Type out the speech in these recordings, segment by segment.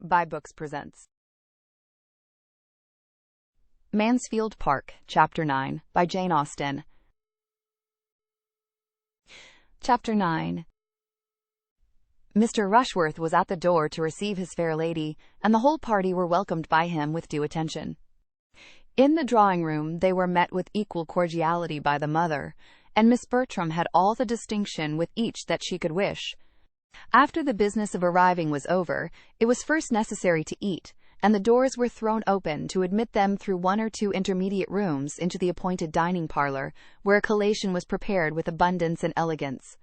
vibeBooks presents Mansfield Park, Chapter 9, by Jane Austen. Chapter 9. Mr. Rushworth was at the door to receive his fair lady, and the whole party were welcomed by him with due attention. In the drawing-room they were met with equal cordiality by the mother, and Miss Bertram had all the distinction with each that she could wish. After the business of arriving was over, it was first necessary to eat, and the doors were thrown open to admit them through one or two intermediate rooms into the appointed dining parlour, where a collation was prepared with abundance and elegance.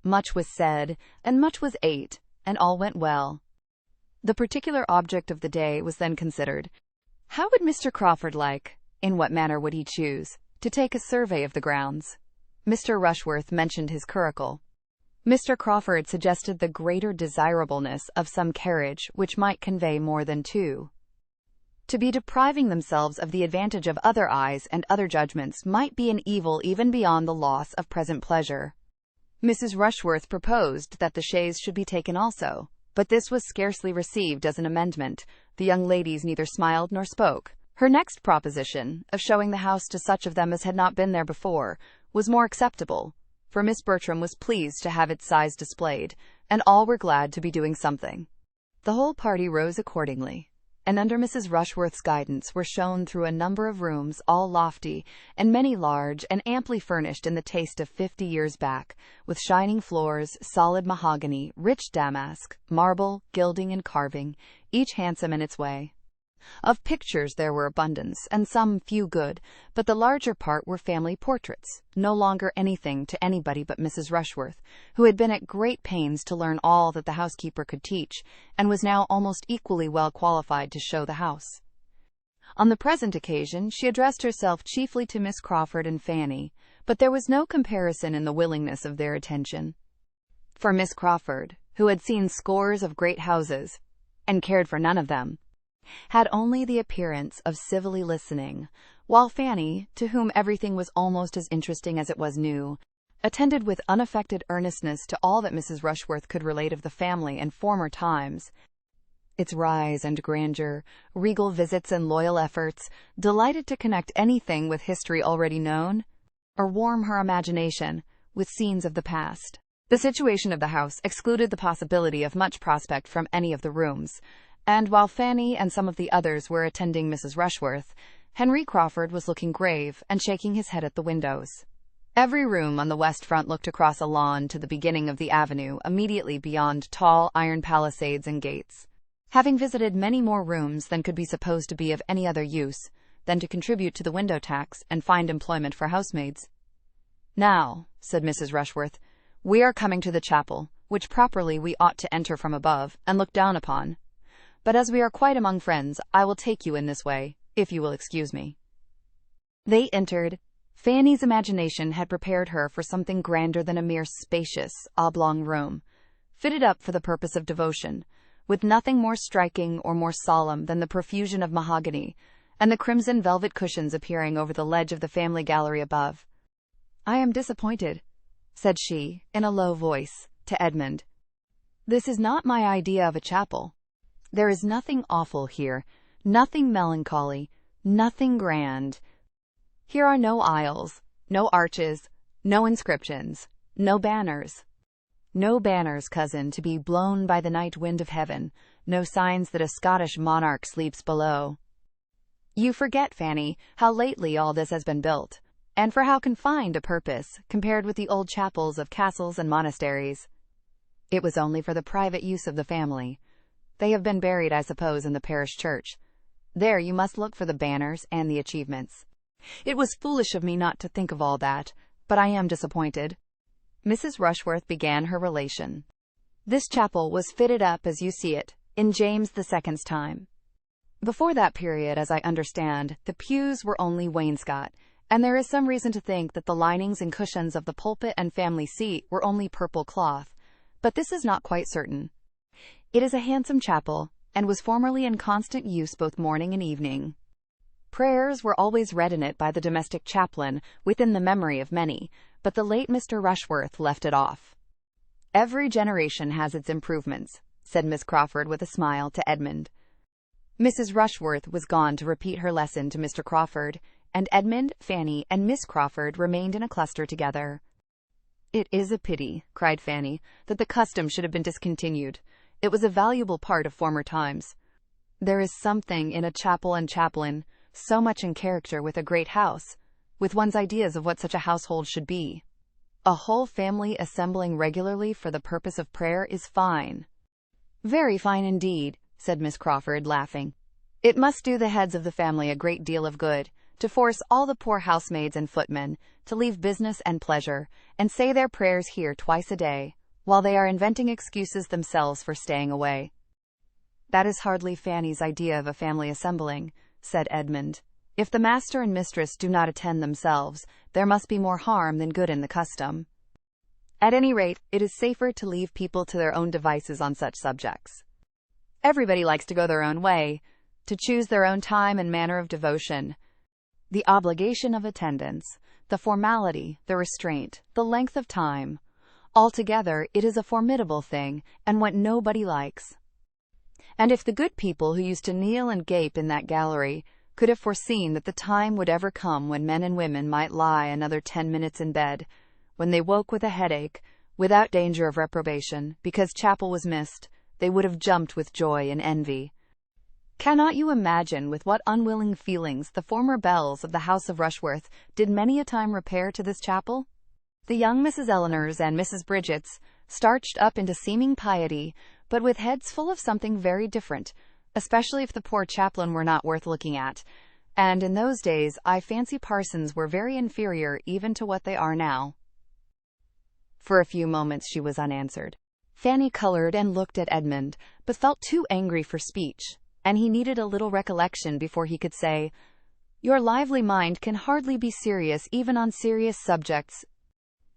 Much was said, and much was ate, and all went well. The particular object of the day was then considered. How would Mr. Crawford like, in what manner would he choose, to take a survey of the grounds? Mr. Rushworth mentioned his curricle. Mr. Crawford suggested the greater desirableness of some carriage which might convey more than two. To be depriving themselves of the advantage of other eyes and other judgments might be an evil even beyond the loss of present pleasure. Mrs. Rushworth proposed that the chaise should be taken also, but this was scarcely received as an amendment. The young ladies neither smiled nor spoke. Her next proposition, of showing the house to such of them as had not been there before, was more acceptable, for Miss Bertram was pleased to have its size displayed, and all were glad to be doing something. The whole party rose accordingly, and under Mrs. Rushworth's guidance were shown through a number of rooms, all lofty, and many large, and amply furnished in the taste of 50 years back, with shining floors, solid mahogany, rich damask, marble, gilding, and carving, each handsome in its way. Of pictures there were abundance, and some few good, but the larger part were family portraits, no longer anything to anybody but Mrs. Rushworth, who had been at great pains to learn all that the housekeeper could teach, and was now almost equally well qualified to show the house. On the present occasion she addressed herself chiefly to Miss Crawford and Fanny, but there was no comparison in the willingness of their attention. For Miss Crawford, who had seen scores of great houses, and cared for none of them, had only the appearance of civilly listening, while Fanny, to whom everything was almost as interesting as it was new, attended with unaffected earnestness to all that Mrs. Rushworth could relate of the family in former times, its rise and grandeur, regal visits and loyal efforts, delighted to connect anything with history already known, or warm her imagination with scenes of the past. The situation of the house excluded the possibility of much prospect from any of the rooms, and while Fanny and some of the others were attending Mrs. Rushworth, Henry Crawford was looking grave and shaking his head at the windows. Every room on the west front looked across a lawn to the beginning of the avenue immediately beyond tall iron palisades and gates. Having visited many more rooms than could be supposed to be of any other use than to contribute to the window tax and find employment for housemaids. "Now," said Mrs. Rushworth, "we are coming to the chapel, which properly we ought to enter from above and look down upon. But as we are quite among friends, I will take you in this way, if you will excuse me." They entered. Fanny's imagination had prepared her for something grander than a mere spacious, oblong room, fitted up for the purpose of devotion, with nothing more striking or more solemn than the profusion of mahogany, and the crimson velvet cushions appearing over the ledge of the family gallery above. "I am disappointed," said she, in a low voice, to Edmund. "This is not my idea of a chapel. There is nothing awful here, nothing melancholy, nothing grand. Here are no aisles, no arches, no inscriptions, no banners. No banners, cousin, to be blown by the night wind of heaven, no signs that a Scottish monarch sleeps below. You forget, Fanny, how lately all this has been built, and for how confined a purpose, compared with the old chapels of castles and monasteries. It was only for the private use of the family. They have been buried, I suppose, in the parish church. There you must look for the banners and the achievements. It was foolish of me not to think of all that, but I am disappointed." Mrs. Rushworth began her relation. "This chapel was fitted up as you see it, in James II's time. Before that period, as I understand, the pews were only wainscot, and there is some reason to think that the linings and cushions of the pulpit and family seat were only purple cloth, but this is not quite certain. It is a handsome chapel, and was formerly in constant use both morning and evening. Prayers were always read in it by the domestic chaplain, within the memory of many, but the late Mr. Rushworth left it off. Every generation has its improvements. said Miss Crawford with a smile to Edmund. Mrs. Rushworth was gone to repeat her lesson to Mr. Crawford, and Edmund, Fanny, and Miss Crawford remained in a cluster together. "It is a pity," cried Fanny, "that the custom should have been discontinued. It was a valuable part of former times. There is something in a chapel and chaplain, so much in character with a great house, with one's ideas of what such a household should be. A whole family assembling regularly for the purpose of prayer is fine." "Very fine indeed," said Miss Crawford, laughing. "It must do the heads of the family a great deal of good, to force all the poor housemaids and footmen to leave business and pleasure, and say their prayers here twice a day, while they are inventing excuses themselves for staying away." "That is hardly Fanny's idea of a family assembling," said Edmund. "If the master and mistress do not attend themselves, there must be more harm than good in the custom. At any rate, it is safer to leave people to their own devices on such subjects. Everybody likes to go their own way, to choose their own time and manner of devotion. The obligation of attendance, the formality, the restraint, the length of time, altogether it is a formidable thing, and what nobody likes. And if the good people who used to kneel and gape in that gallery could have foreseen that the time would ever come when men and women might lie another 10 minutes in bed, when they woke with a headache, without danger of reprobation, because chapel was missed, they would have jumped with joy and envy. Cannot you imagine with what unwilling feelings the former belles of the house of Rushworth did many a time repair to this chapel? The young Mrs. Eleanors and Mrs. Bridgets starched up into seeming piety, but with heads full of something very different, especially if the poor chaplain were not worth looking at, and in those days I fancy parsons were very inferior even to what they are now." For a few moments she was unanswered. Fanny colored and looked at Edmund, but felt too angry for speech, and he needed a little recollection before he could say, "Your lively mind can hardly be serious even on serious subjects.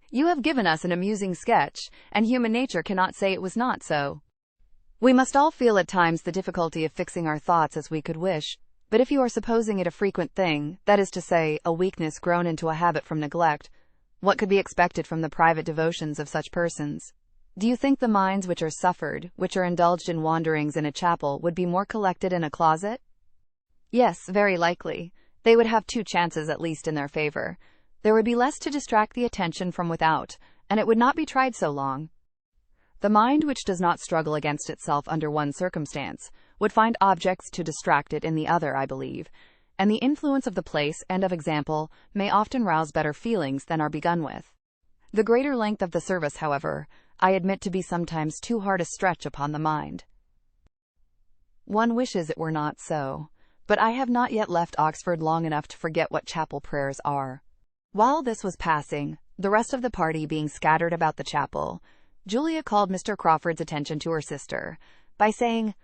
You have given us an amusing sketch, and human nature cannot say it was not so. We must all feel at times the difficulty of fixing our thoughts as we could wish, but if you are supposing it a frequent thing, that is to say, a weakness grown into a habit from neglect, what could be expected from the private devotions of such persons? Do you think the minds which are suffered, which are indulged in wanderings in a chapel, would be more collected in a closet? Yes, very likely. They would have 2 chances at least in their favor. There would be less to distract the attention from without, and it would not be tried so long. The mind which does not struggle against itself under one circumstance would find objects to distract it in the other, I believe, and the influence of the place and of example may often rouse better feelings than are begun with. The greater length of the service, however, I admit to be sometimes too hard a stretch upon the mind. One wishes it were not so, but I have not yet left Oxford long enough to forget what chapel prayers are." While this was passing, the rest of the party being scattered about the chapel, Julia called Mr. Crawford's attention to her sister by saying,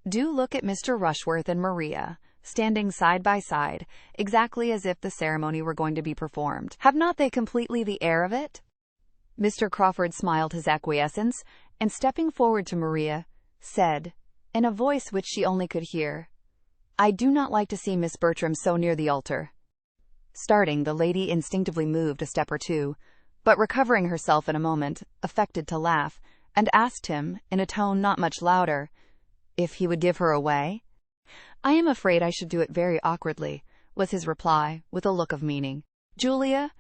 "Do look at Mr. Rushworth and Maria, standing side by side, exactly as if the ceremony were going to be performed. Have not they completely the air of it?" Mr. Crawford smiled his acquiescence, and stepping forward to Maria, said, in a voice which she only could hear, "I do not like to see Miss Bertram so near the altar." Starting, the lady instinctively moved a step or two, but recovering herself in a moment, affected to laugh, and asked him, in a tone not much louder, if he would give her away. "I am afraid I should do it very awkwardly," was his reply, with a look of meaning. Julia,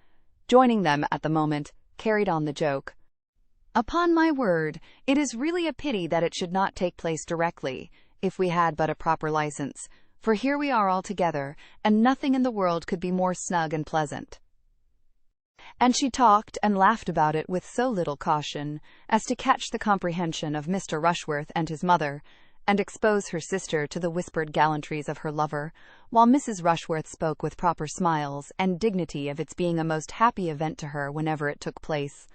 joining them at the moment, carried on the joke. "Upon my word, it is really a pity that it should not take place directly, if we had but a proper license, for here we are all together, and nothing in the world could be more snug and pleasant." And she talked and laughed about it with so little caution as to catch the comprehension of Mr. Rushworth and his mother, and expose her sister to the whispered gallantries of her lover, while Mrs. Rushworth spoke with proper smiles and dignity of its being a most happy event to her whenever it took place.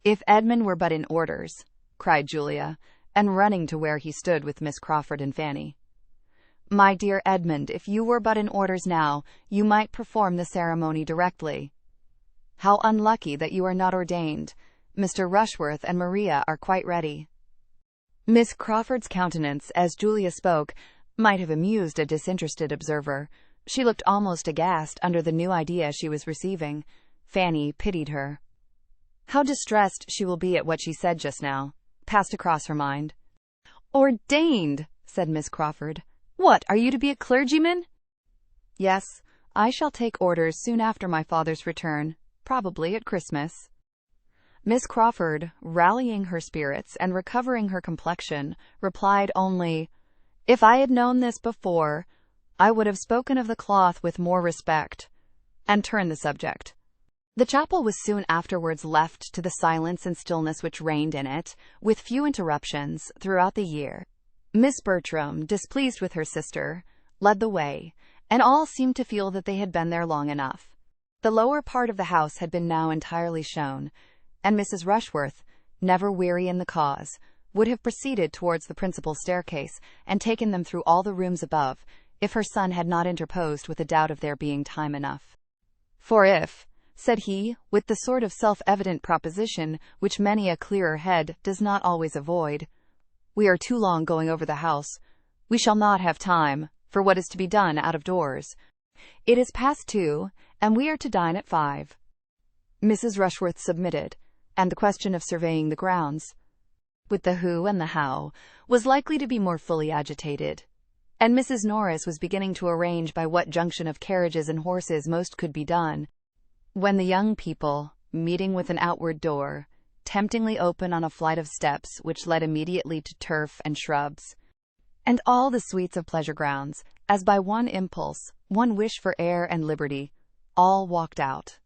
"If Edmund were but in orders," cried Julia, and running to where he stood with Miss Crawford and Fanny. "My dear Edmund, if you were but in orders now, you might perform the ceremony directly. How unlucky that you are not ordained. Mr. Rushworth and Maria are quite ready." Miss Crawford's countenance, as Julia spoke, might have amused a disinterested observer. She looked almost aghast under the new idea she was receiving. Fanny pitied her. "How distressed she will be at what she said just now," passed across her mind. "Ordained," said Miss Crawford. "What, are you to be a clergyman?" "Yes, I shall take orders soon after my father's return, probably at Christmas." Miss Crawford, rallying her spirits and recovering her complexion, replied only, "If I had known this before, I would have spoken of the cloth with more respect," and turned the subject. The chapel was soon afterwards left to the silence and stillness which reigned in it, with few interruptions, throughout the year. Miss Bertram, displeased with her sister, led the way, and all seemed to feel that they had been there long enough. The lower part of the house had been now entirely shown, and Mrs. Rushworth, never weary in the cause, would have proceeded towards the principal staircase and taken them through all the rooms above, if her son had not interposed with a doubt of there being time enough. "For if," said he, with the sort of self-evident proposition which many a clearer head does not always avoid, "we are too long going over the house, we shall not have time for what is to be done out of doors. It is past 2, and we are to dine at 5. Mrs. Rushworth submitted, and the question of surveying the grounds, with the who and the how, was likely to be more fully agitated, and Mrs. Norris was beginning to arrange by what junction of carriages and horses most could be done, when the young people, meeting with an outward door, temptingly open on a flight of steps which led immediately to turf and shrubs, and all the suites of pleasure grounds, as by one impulse, one wish for air and liberty, all walked out.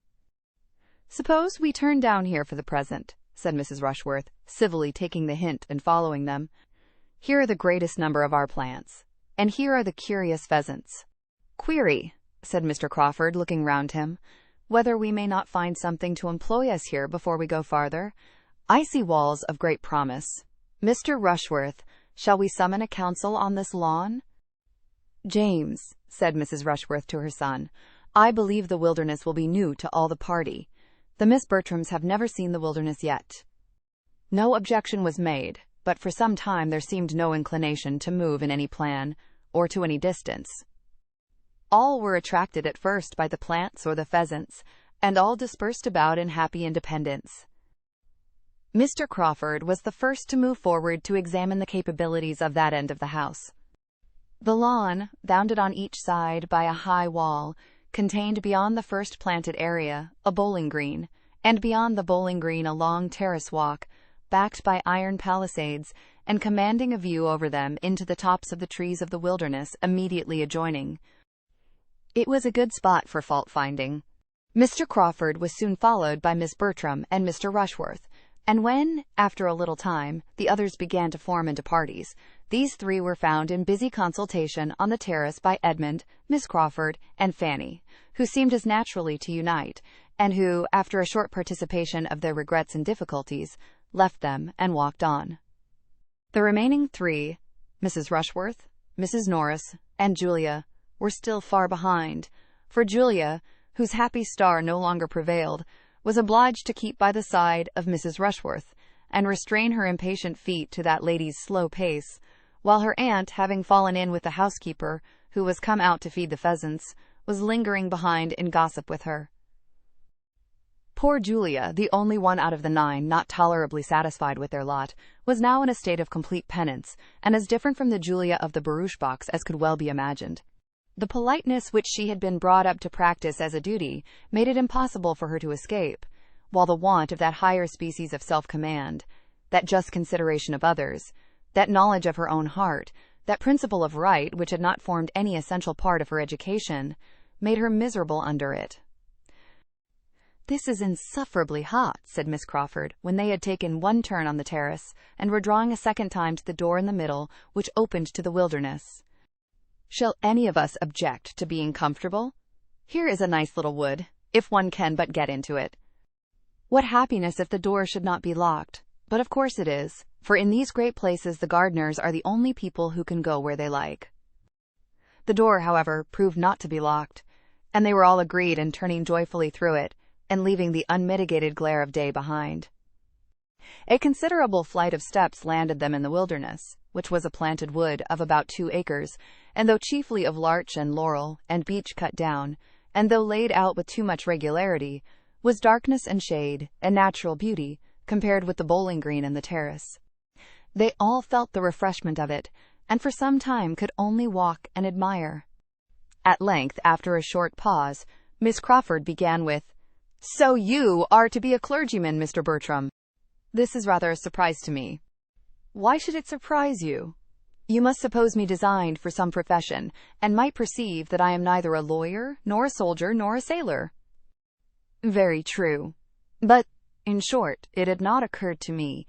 "Suppose we turn down here for the present," said Mrs. Rushworth, civilly taking the hint and following them. "Here are the greatest number of our plants, and here are the curious pheasants. Query," said Mr. Crawford, looking round him, "whether we may not find something to employ us here before we go farther? I see walls of great promise. Mr. Rushworth, shall we summon a council on this lawn?" "James," said Mrs. Rushworth to her son, "I believe the wilderness will be new to all the party. The Miss Bertrams have never seen the wilderness yet." No objection was made, but for some time there seemed no inclination to move in any plan, or to any distance. All were attracted at first by the plants or the pheasants, and all dispersed about in happy independence. Mr. Crawford was the first to move forward to examine the capabilities of that end of the house. The lawn, bounded on each side by a high wall, contained beyond the first planted area a bowling green, and beyond the bowling green a long terrace walk, backed by iron palisades, and commanding a view over them into the tops of the trees of the wilderness immediately adjoining. It was a good spot for fault-finding. Mr. Crawford was soon followed by Miss Bertram and Mr. Rushworth, and when, after a little time, the others began to form into parties, these three were found in busy consultation on the terrace by Edmund, Miss Crawford, and Fanny, who seemed as naturally to unite, and who, after a short participation of their regrets and difficulties, left them and walked on. The remaining three, Mrs. Rushworth, Mrs. Norris, and Julia, were still far behind, for Julia, whose happy star no longer prevailed, was obliged to keep by the side of Mrs. Rushworth, and restrain her impatient feet to that lady's slow pace, while her aunt, having fallen in with the housekeeper, who was come out to feed the pheasants, was lingering behind in gossip with her. Poor Julia, the only one out of the 9 not tolerably satisfied with their lot, was now in a state of complete penance, and as different from the Julia of the barouche box as could well be imagined. The politeness which she had been brought up to practice as a duty made it impossible for her to escape, while the want of that higher species of self-command, that just consideration of others, that knowledge of her own heart, that principle of right which had not formed any essential part of her education, made her miserable under it. "This is insufferably hot," said Miss Crawford, when they had taken one turn on the terrace, and were drawing a second time to the door in the middle, which opened to the wilderness. "Shall any of us object to being comfortable? Here is a nice little wood, if one can but get into it. What happiness if the door should not be locked! But of course it is, for in these great places the gardeners are the only people who can go where they like." The door, however, proved not to be locked, and they were all agreed in turning joyfully through it, and leaving the unmitigated glare of day behind. A considerable flight of steps landed them in the wilderness, which was a planted wood of about 2 acres, and though chiefly of larch and laurel and beech cut down, and though laid out with too much regularity, was darkness and shade and natural beauty compared with the bowling green and the terrace. They all felt the refreshment of it, and for some time could only walk and admire. At length, after a short pause, Miss Crawford began with, "So you are to be a clergyman, Mr. Bertram. This is rather a surprise to me." "Why should it surprise you?" "You must suppose me designed for some profession, and might perceive that I am neither a lawyer, nor a soldier, nor a sailor." "Very true. But, in short, it had not occurred to me,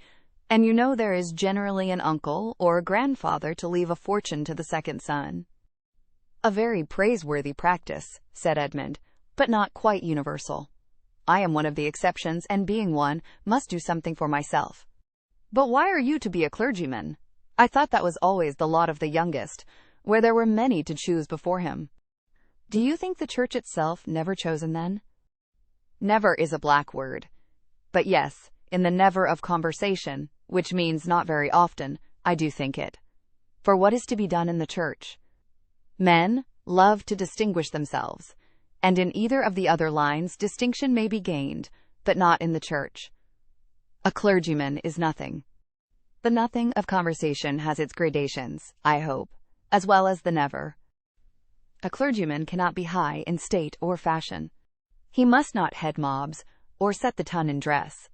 and you know there is generally an uncle or a grandfather to leave a fortune to the second son." "A very praiseworthy practice," said Edmund, "but not quite universal. I am one of the exceptions, and being one, must do something for myself." "But why are you to be a clergyman? I thought that was always the lot of the youngest, where there were many to choose before him." "Do you think the church itself never chosen then?" "Never is a black word. But yes, in the never of conversation, which means not very often, I do think it. For what is to be done in the church? Men love to distinguish themselves, and in either of the other lines distinction may be gained, but not in the church. A clergyman is nothing. The nothing of conversation has its gradations, I hope, as well as the never. A clergyman cannot be high in state or fashion. He must not head mobs, or set the ton in dress.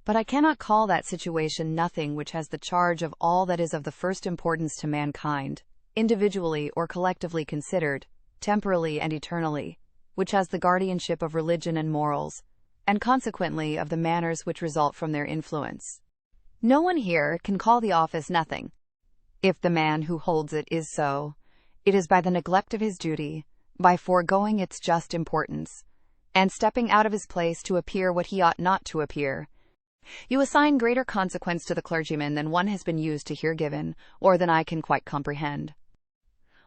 But I cannot call that situation nothing which has the charge of all that is of the first importance to mankind, individually or collectively considered, temporally and eternally, which has the guardianship of religion and morals, and consequently of the manners which result from their influence. No one here can call the office nothing. If the man who holds it is so, it is by the neglect of his duty, by foregoing its just importance, and stepping out of his place to appear what he ought not to appear. You assign greater consequence to the clergyman than one has been used to hear given, or than I can quite comprehend.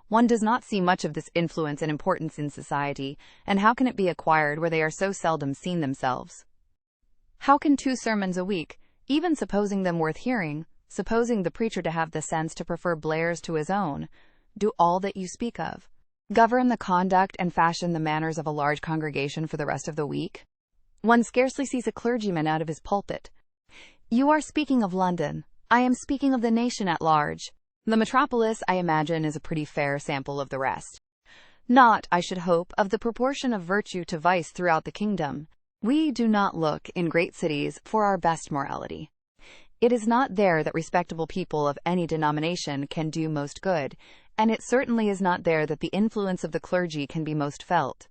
One does not see much of this influence and importance in society, and how can it be acquired where they are so seldom seen themselves? How can 2 sermons a week, even supposing them worth hearing, supposing the preacher to have the sense to prefer Blair's to his own, do all that you speak of? Govern the conduct and fashion the manners of a large congregation for the rest of the week? One scarcely sees a clergyman out of his pulpit. You are speaking of London. I am speaking of the nation at large. The metropolis, I imagine, is a pretty fair sample of the rest. Not, I should hope, of the proportion of virtue to vice throughout the kingdom. We do not look, in great cities, for our best morality. It is not there that respectable people of any denomination can do most good, and it certainly is not there that the influence of the clergy can be most felt.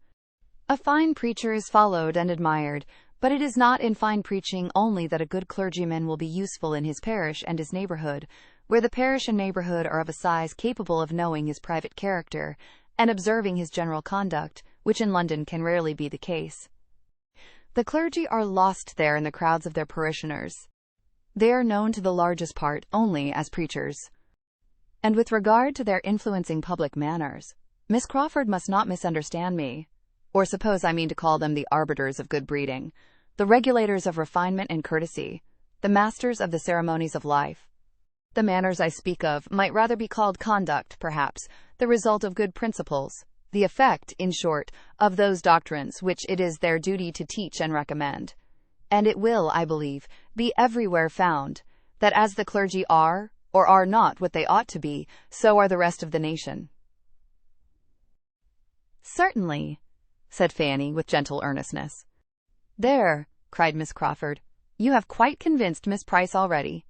A fine preacher is followed and admired, but it is not in fine preaching only that a good clergyman will be useful in his parish and his neighborhood, where the parish and neighborhood are of a size capable of knowing his private character, and observing his general conduct, which in London can rarely be the case. The clergy are lost there in the crowds of their parishioners. They are known to the largest part only as preachers. And with regard to their influencing public manners, Miss Crawford must not misunderstand me, or suppose I mean to call them the arbiters of good breeding, the regulators of refinement and courtesy, the masters of the ceremonies of life. The manners I speak of might rather be called conduct, perhaps, the result of good principles, the effect, in short, of those doctrines which it is their duty to teach and recommend. And it will, I believe, be everywhere found, that as the clergy are, or are not what they ought to be, so are the rest of the nation. "Certainly," said Fanny with gentle earnestness. "There," cried Miss Crawford, "you have quite convinced Miss Price already."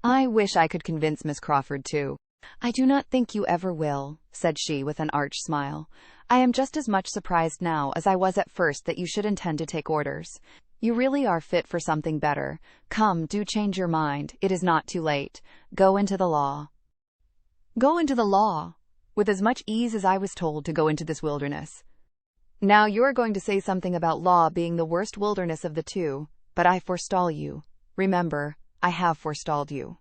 "I wish I could convince Miss Crawford too." "I do not think you ever will," said she with an arch smile. "I am just as much surprised now as I was at first that you should intend to take orders. You really are fit for something better. Come, do change your mind. It is not too late. Go into the law." "Go into the law?" "With as much ease as I was told to go into this wilderness." "Now you are going to say something about law being the worst wilderness of the two, but I forestall you. Remember, I have forestalled you.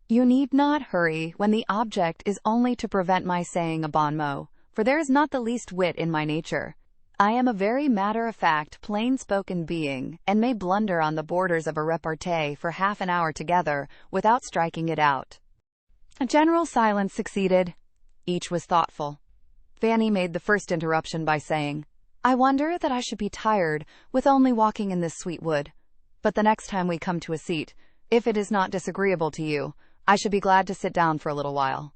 You need not hurry when the object is only to prevent my saying a bon mot, for there is not the least wit in my nature. I am a very matter-of-fact, plain-spoken being, and may blunder on the borders of a repartee for half an hour together without striking it out." A general silence succeeded. Each was thoughtful. Fanny made the first interruption by saying, "I wonder that I should be tired with only walking in this sweet wood. But the next time we come to a seat, If it is not disagreeable to you, I should be glad to sit down for a little while."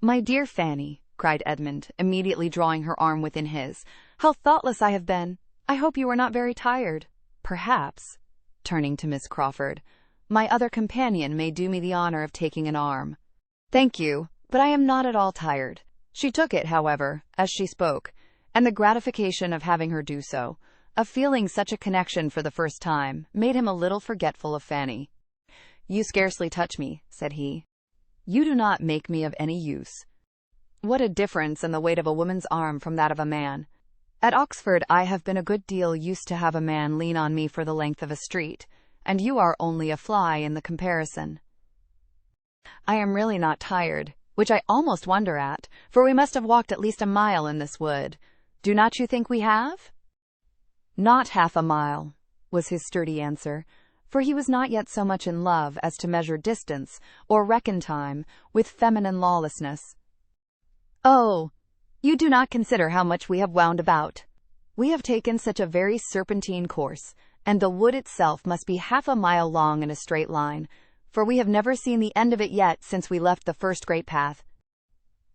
"My dear Fanny," cried Edmund, immediately drawing her arm within his, "how thoughtless I have been! I hope you are not very tired. Perhaps," turning to Miss Crawford, "my other companion may do me the honor of taking an arm." "Thank you, but I am not at all tired." She took it, however, as she spoke, and the gratification of having her do so, of feeling such a connection for the first time, made him a little forgetful of Fanny. "You scarcely touch me," said he. "You do not make me of any use." What a difference in the weight of a woman's arm from that of a man! At Oxford I have been a good deal used to have a man lean on me for the length of a street, and you are only a fly in the comparison. I am really not tired, which I almost wonder at, for we must have walked at least a mile in this wood. Do not you think we have? "Not half a mile," was his sturdy answer, for he was not yet so much in love as to measure distance or reckon time with feminine lawlessness. "Oh, you do not consider how much we have wound about. We have taken such a very serpentine course, and the wood itself must be half a mile long in a straight line, for we have never seen the end of it yet since we left the first great path."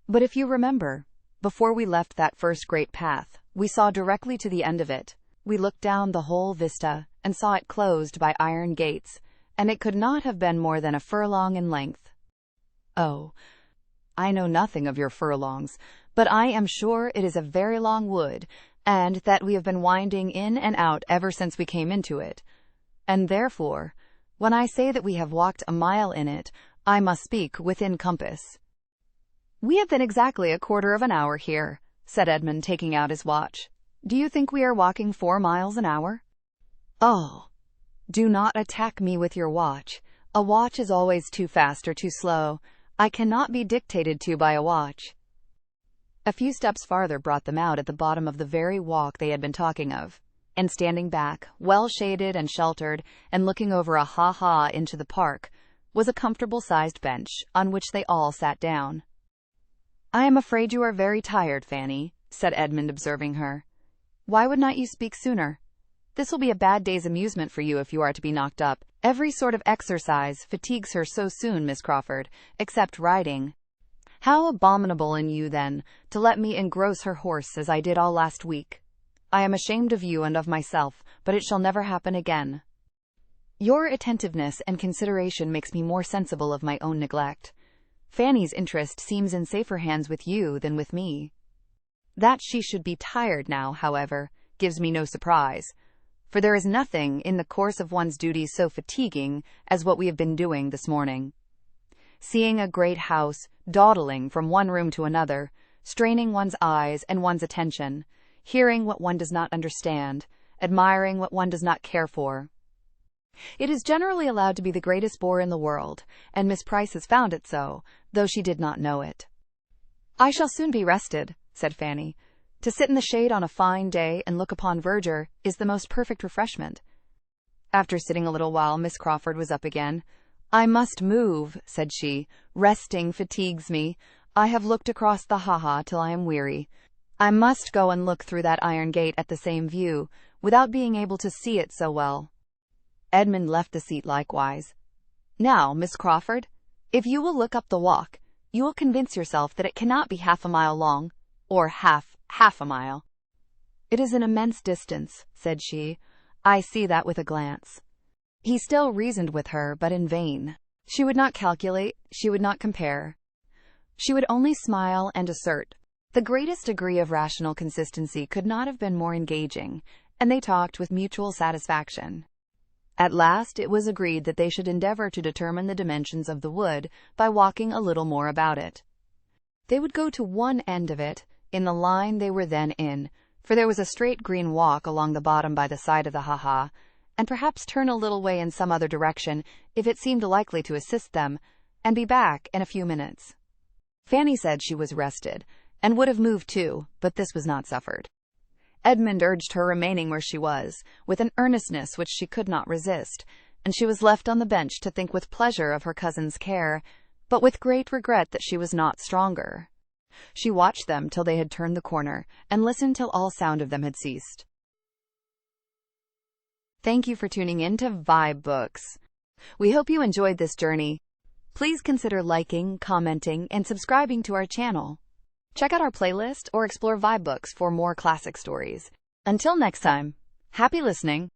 "But if you remember, before we left that first great path, we saw directly to the end of it. We looked down the whole vista, and saw it closed by iron gates, and it could not have been more than a furlong in length." "Oh, I know nothing of your furlongs, but I am sure it is a very long wood, and that we have been winding in and out ever since we came into it. And therefore, when I say that we have walked a mile in it, I must speak within compass." "We have been exactly a quarter of an hour here," said Edmund, taking out his watch. "Do you think we are walking 4 miles an hour?" "Oh, do not attack me with your watch. A watch is always too fast or too slow. I cannot be dictated to by a watch." A few steps farther brought them out at the bottom of the very walk they had been talking of, and standing back, well shaded and sheltered, and looking over a ha-ha into the park, was a comfortable-sized bench, on which they all sat down. "I am afraid you are very tired, Fanny," said Edmund, observing her. "Why would not you speak sooner? This will be a bad day's amusement for you if you are to be knocked up. Every sort of exercise fatigues her so soon, Miss Crawford, except riding. How abominable in you, then, to let me engross her horse as I did all last week. I am ashamed of you and of myself, but it shall never happen again. Your attentiveness and consideration makes me more sensible of my own neglect. Fanny's interest seems in safer hands with you than with me. That she should be tired now, however, gives me no surprise, for there is nothing in the course of one's duties so fatiguing as what we have been doing this morning. Seeing a great house, dawdling from one room to another, straining one's eyes and one's attention, hearing what one does not understand, admiring what one does not care for. It is generally allowed to be the greatest bore in the world, and Miss Price has found it so, though she did not know it. "I shall soon be rested," said Fanny. "To sit in the shade on a fine day and look upon verdure is the most perfect refreshment." After sitting a little while, Miss Crawford was up again. "I must move," said she. "Resting fatigues me. I have looked across the ha-ha till I am weary. I must go and look through that iron gate at the same view, without being able to see it so well." Edmund left the seat likewise. "Now, Miss Crawford, if you will look up the walk, you will convince yourself that it cannot be half a mile long, or half a mile." "It is an immense distance," said she. "I see that with a glance." He still reasoned with her, but in vain. She would not calculate, she would not compare. She would only smile and assert. The greatest degree of rational consistency could not have been more engaging, and they talked with mutual satisfaction. At last it was agreed that they should endeavor to determine the dimensions of the wood by walking a little more about it. They would go to one end of it, in the line they were then in, for there was a straight green walk along the bottom by the side of the ha-ha, and perhaps turn a little way in some other direction if it seemed likely to assist them, and be back in a few minutes. Fanny said she was rested, and would have moved too, but this was not suffered. Edmund urged her remaining where she was, with an earnestness which she could not resist, and she was left on the bench to think with pleasure of her cousin's care, but with great regret that she was not stronger. She watched them till they had turned the corner, and listened till all sound of them had ceased. Thank you for tuning in to vibeBooks. We hope you enjoyed this journey. Please consider liking, commenting, and subscribing to our channel. Check out our playlist or explore vibeBooks for more classic stories. Until next time, happy listening.